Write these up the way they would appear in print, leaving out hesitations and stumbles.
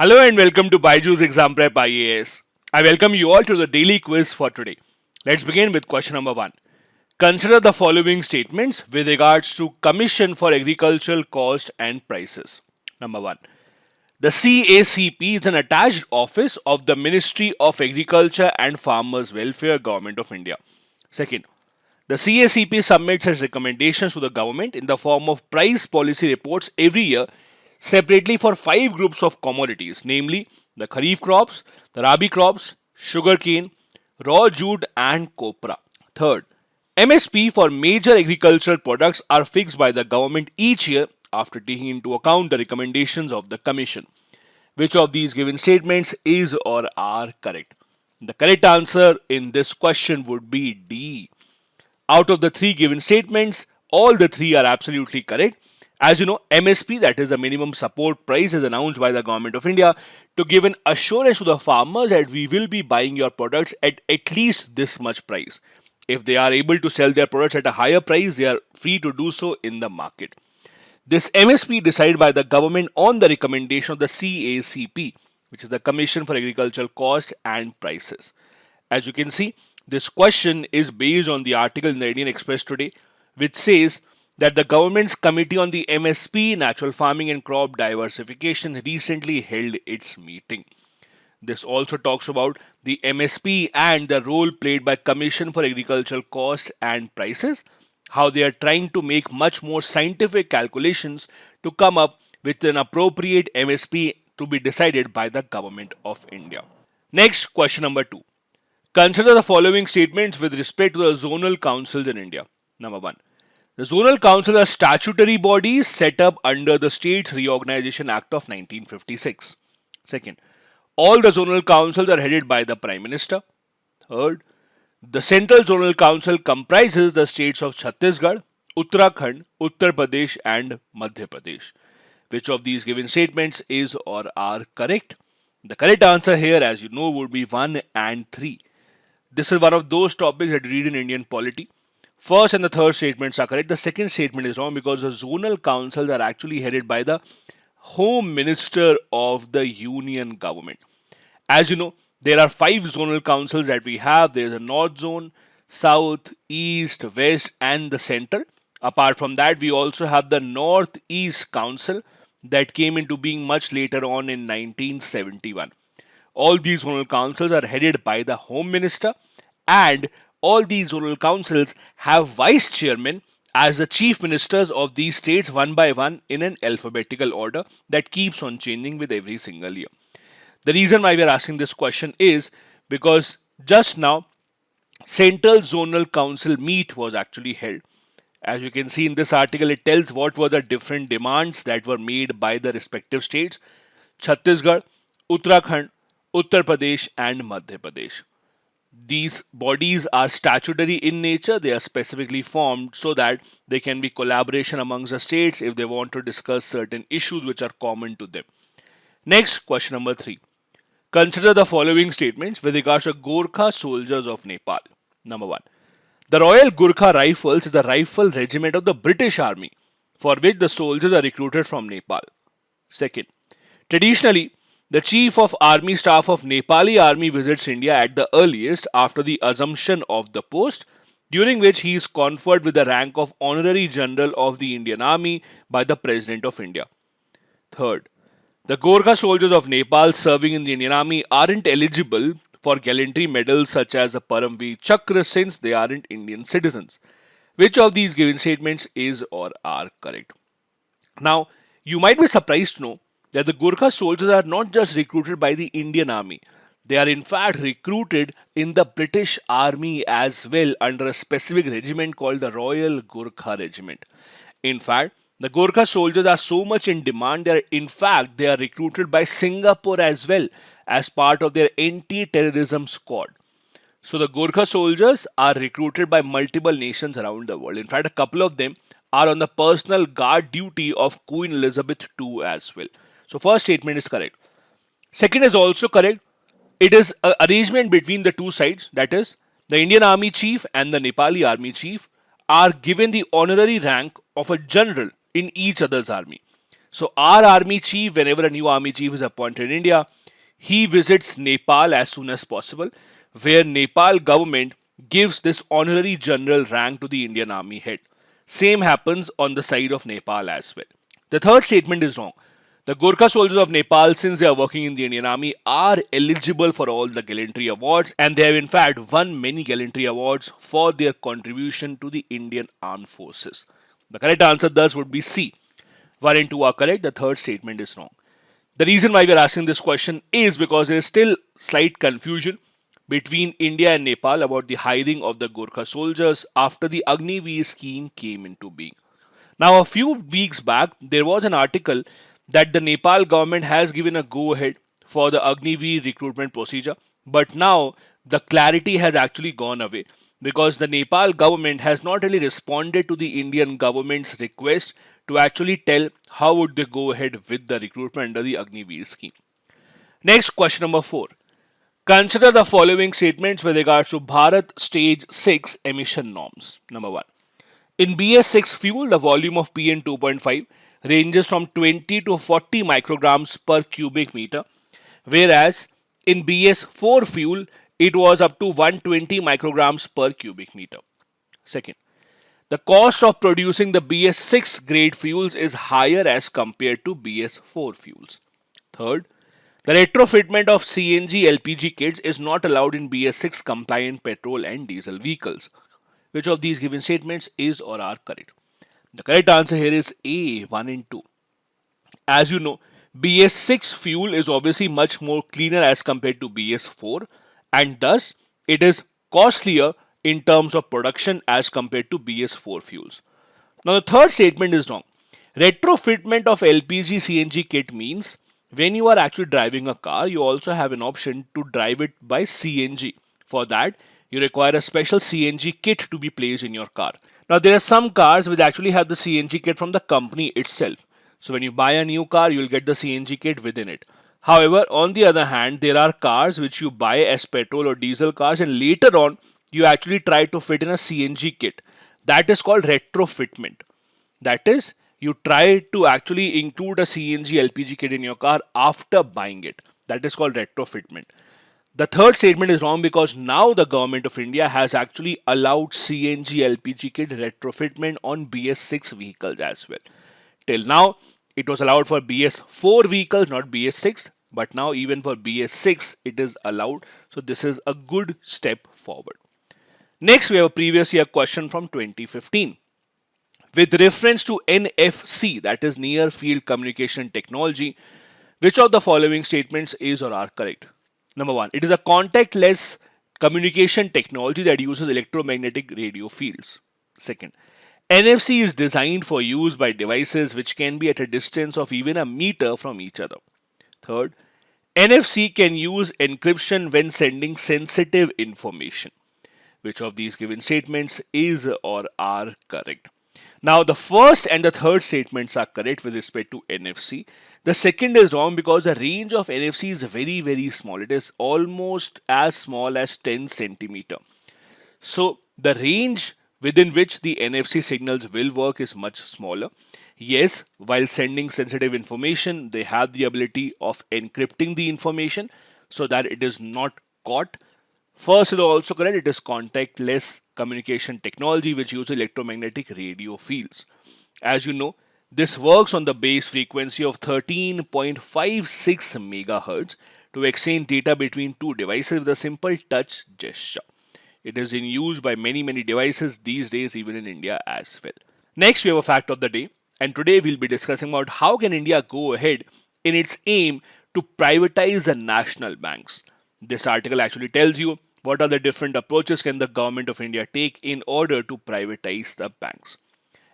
Hello and welcome to BYJU'S Exam Prep IAS. I welcome you all to the daily quiz for today. Let's begin with question number 1. Consider the following statements with regards to Commission for Agricultural Cost and Prices. Number 1. The CACP is an attached office of the Ministry of Agriculture and Farmers Welfare, Government of India. Second, the CACP submits its recommendations to the government in the form of price policy reports every year separately for 5 groups of commodities, namely the Kharif crops, the Rabi crops, sugarcane, raw jute and copra. Third, MSP for major agricultural products are fixed by the government each year after taking into account the recommendations of the Commission. Which of these given statements is or are correct? The correct answer in this question would be D. Out of the 3 given statements, all the 3 are absolutely correct. As you know, MSP, that is the minimum support price, is announced by the Government of India to give an assurance to the farmers that we will be buying your products at least this much price. If they are able to sell their products at a higher price, they are free to do so in the market. This MSP decided by the government on the recommendation of the CACP, which is the Commission for Agricultural Cost and Prices. As you can see, this question is based on the article in the Indian Express today, which says that the government's Committee on the MSP, Natural Farming and Crop Diversification recently held its meeting. This also talks about the MSP and the role played by Commission for Agricultural Costs and Prices, how they are trying to make much more scientific calculations to come up with an appropriate MSP to be decided by the Government of India. Next, question number 2. Consider the following statements with respect to the zonal councils in India. Number 1. The zonal councils are statutory bodies set up under the States Reorganization Act of 1956. Second, all the zonal councils are headed by the Prime Minister. Third, the Central Zonal Council comprises the states of Chhattisgarh, Uttarakhand, Uttar Pradesh and Madhya Pradesh. Which of these given statements is or are correct? The correct answer here, as you know, would be 1 and 3. This is one of those topics that you read in Indian polity. First and the third statements are correct. The second statement is wrong because the zonal councils are actually headed by the Home Minister of the Union Government. As you know, there are 5 zonal councils that we have. There is a North Zone, South, East, West and the Central. Apart from that, we also have the North-East Council that came into being much later on in 1971. All these zonal councils are headed by the Home Minister, and all these zonal councils have vice chairmen as the chief ministers of these states one by one in an alphabetical order that keeps on changing with every single year. The reason why we are asking this question is because just now Central Zonal Council meet was actually held. As you can see in this article, it tells what were the different demands that were made by the respective states: Chhattisgarh, Uttarakhand, Uttar Pradesh and Madhya Pradesh. These bodies are statutory in nature. They are specifically formed so that there can be collaboration amongst the states if they want to discuss certain issues which are common to them. Next, question number 3. Consider the following statements with regards to Gorkha soldiers of Nepal. Number 1. The Royal Gorkha Rifles is a rifle regiment of the British Army for which the soldiers are recruited from Nepal. Second, traditionally, the Chief of Army Staff of Nepali Army visits India at the earliest after the assumption of the post, during which he is conferred with the rank of Honorary General of the Indian Army by the President of India. Third, the Gorkha soldiers of Nepal serving in the Indian Army aren't eligible for gallantry medals such as the Paramveer Chakra since they aren't Indian citizens. Which of these given statements is or are correct? Now, you might be surprised to know that the Gorkha soldiers are not just recruited by the Indian Army. They are in fact recruited in the British Army as well under a specific regiment called the Royal Gorkha Regiment. In fact, the Gorkha soldiers are so much in demand that they are recruited by Singapore as well as part of their anti-terrorism squad. So the Gorkha soldiers are recruited by multiple nations around the world. In fact, a couple of them are on the personal guard duty of Queen Elizabeth II as well. So first statement is correct. Second is also correct. It is an arrangement between the two sides, that is, the Indian Army Chief and the Nepali Army Chief are given the honorary rank of a general in each other's army. So our army chief, whenever a new army chief is appointed in India, he visits Nepal as soon as possible, where Nepal government gives this honorary general rank to the Indian army head. Same happens on the side of Nepal as well. The third statement is wrong. The Gorkha soldiers of Nepal, since they are working in the Indian Army, are eligible for all the gallantry awards, and they have in fact won many gallantry awards for their contribution to the Indian Armed Forces. The correct answer thus would be C. 1 and 2 are correct, the third statement is wrong. The reason why we are asking this question is because there is still slight confusion between India and Nepal about the hiring of the Gorkha soldiers after the Agniveer scheme came into being. Now, a few weeks back, there was an article that the Nepal government has given a go-ahead for the Agniveer recruitment procedure, but now the clarity has actually gone away because the Nepal government has not really responded to the Indian government's request to actually tell how would they go ahead with the recruitment under the Agniveer scheme. Next, question number 4. Consider the following statements with regards to Bharat Stage VI emission norms. Number 1. In BS6 fuel, the volume of PN 2.5 ranges from 20 to 40 micrograms per cubic meter, whereas in BS4 fuel, it was up to 120 micrograms per cubic meter. Second, the cost of producing the BS6 grade fuels is higher as compared to BS4 fuels. Third, the retrofitment of CNG LPG kits is not allowed in BS6 compliant petrol and diesel vehicles. Which of these given statements is or are correct? The correct answer here is A, 1 and 2. As you know, BS6 fuel is obviously much more cleaner as compared to BS4, and thus it is costlier in terms of production as compared to BS4 fuels. Now the third statement is wrong. Retrofitment of LPG CNG kit means when you are actually driving a car, you also have an option to drive it by CNG. For that, you require a special CNG kit to be placed in your car. Now there are some cars which actually have the CNG kit from the company itself. So when you buy a new car, you will get the CNG kit within it. However, on the other hand, there are cars which you buy as petrol or diesel cars and later on you actually try to fit in a CNG kit. That is called retrofitment. That is, you try to actually include a CNG LPG kit in your car after buying it. That is called retrofitment. The third statement is wrong because now the government of India has actually allowed CNG LPG kit retrofitment on BS6 vehicles as well. Till now, it was allowed for BS4 vehicles, not BS6, but now even for BS6 it is allowed. So this is a good step forward. Next, we have a previous year question from 2015. With reference to NFC, that is Near Field Communication Technology, which of the following statements is or are correct? Number 1, it is a contactless communication technology that uses electromagnetic radio fields. Second, NFC is designed for use by devices which can be at a distance of even a meter from each other. Third, NFC can use encryption when sending sensitive information. Which of these given statements is or are correct? Now, the first and the third statements are correct with respect to NFC. The second is wrong because the range of NFC is very, very small. It is almost as small as 10 centimeter. So, the range within which the NFC signals will work is much smaller. Yes, while sending sensitive information, they have the ability of encrypting the information so that it is not caught. First is also correct, it is contactless communication technology which uses electromagnetic radio fields. As you know, this works on the base frequency of 13.56 MHz to exchange data between two devices with a simple touch gesture. It is in use by many devices these days, even in India as well. Next, we have a fact of the day, and today we'll be discussing about how can India go ahead in its aim to privatize the national banks. This article actually tells you what are the different approaches can the government of India take in order to privatize the banks.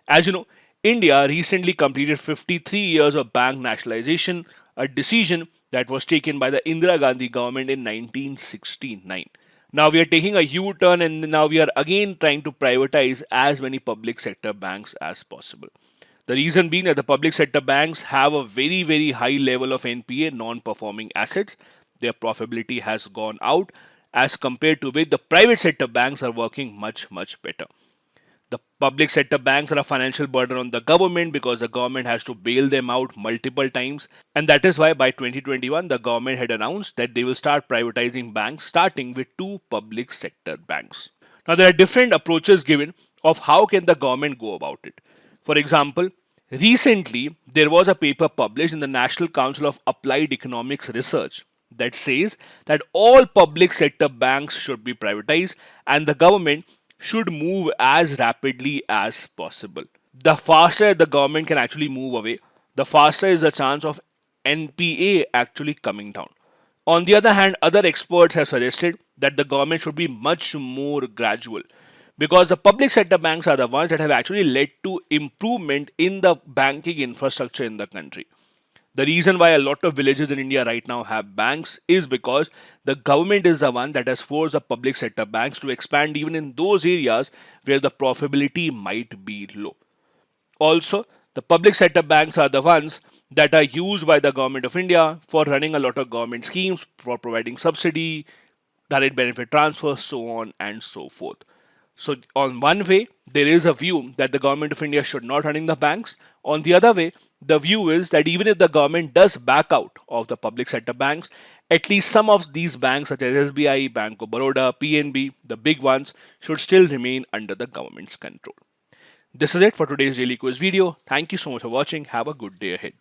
As you know, India recently completed 53 years of bank nationalization, a decision that was taken by the Indira Gandhi government in 1969. Now we are taking a U-turn and now we are again trying to privatize as many public sector banks as possible. The reason being that the public sector banks have a very high level of NPA, non-performing assets. Their profitability has gone out as compared to which the private sector banks are working much better. The public sector banks are a financial burden on the government because the government has to bail them out multiple times. And that is why by 2021, the government had announced that they will start privatizing banks, starting with two public sector banks. Now, there are different approaches given of how can the government go about it. For example, recently there was a paper published in the National Council of Applied Economics Research that says that all public sector banks should be privatized and the government should move as rapidly as possible. The faster the government can actually move away, the faster is the chance of NPA actually coming down. On the other hand, other experts have suggested that the government should be much more gradual because the public sector banks are the ones that have actually led to improvement in the banking infrastructure in the country. The reason why a lot of villages in India right now have banks is because the government is the one that has forced the public sector banks to expand even in those areas where the profitability might be low. Also, the public sector banks are the ones that are used by the government of India for running a lot of government schemes, for providing subsidy, direct benefit transfers, so on and so forth. So, on one way, there is a view that the government of India should not run in the banks. On the other way, the view is that even if the government does back out of the public sector banks, at least some of these banks, such as SBI, Bank of Baroda, PNB, the big ones, should still remain under the government's control. This is it for today's daily quiz video. Thank you so much for watching. Have a good day ahead.